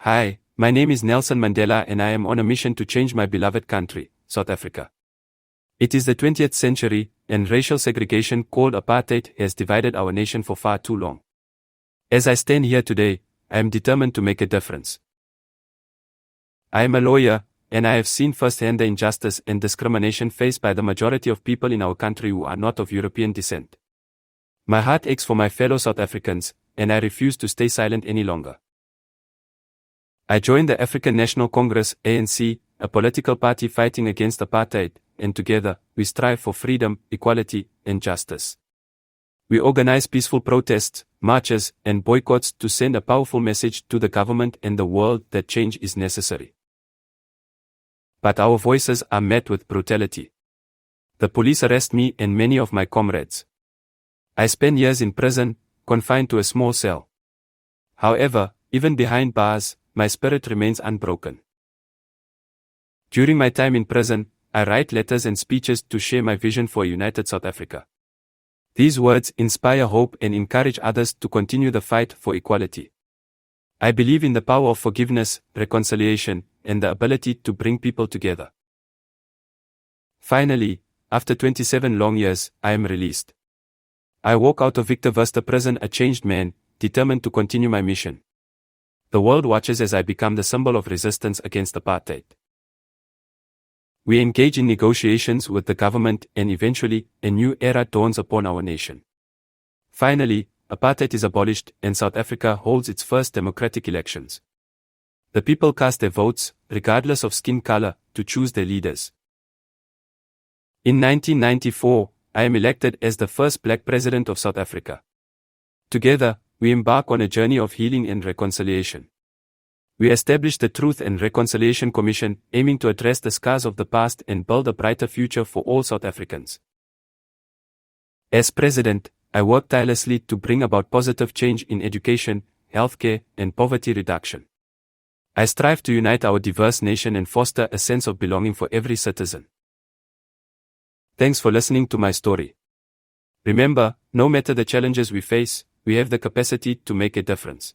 Hi, my name is Nelson Mandela and I am on a mission to change my beloved country, South Africa. It is the 20th century, and racial segregation called apartheid has divided our nation for far too long. As I stand here today, I am determined to make a difference. I am a lawyer, and I have seen firsthand the injustice and discrimination faced by the majority of people in our country who are not of European descent. My heart aches for my fellow South Africans, and I refuse to stay silent any longer. I joined the African National Congress, ANC, a political party fighting against apartheid, and together, we strive for freedom, equality, and justice. We organize peaceful protests, marches, and boycotts to send a powerful message to the government and the world that change is necessary. But our voices are met with brutality. The police arrest me and many of my comrades. I spend years in prison, confined to a small cell. However, even behind bars, my spirit remains unbroken. During my time in prison, I write letters and speeches to share my vision for a united South Africa. These words inspire hope and encourage others to continue the fight for equality. I believe in the power of forgiveness, reconciliation, and the ability to bring people together. Finally, after 27 long years, I am released. I walk out of Victor Verster prison a changed man, determined to continue my mission. The world watches as I become the symbol of resistance against apartheid. We engage in negotiations with the government and eventually, a new era dawns upon our nation. Finally, apartheid is abolished and South Africa holds its first democratic elections. The people cast their votes, regardless of skin color, to choose their leaders. In 1994, I am elected as the first black president of South Africa. Together, we embark on a journey of healing and reconciliation. We established the Truth and Reconciliation Commission, aiming to address the scars of the past and build a brighter future for all South Africans. As president, I work tirelessly to bring about positive change in education, healthcare, and poverty reduction. I strive to unite our diverse nation and foster a sense of belonging for every citizen. Thanks for listening to my story. Remember, no matter the challenges we face, we have the capacity to make a difference.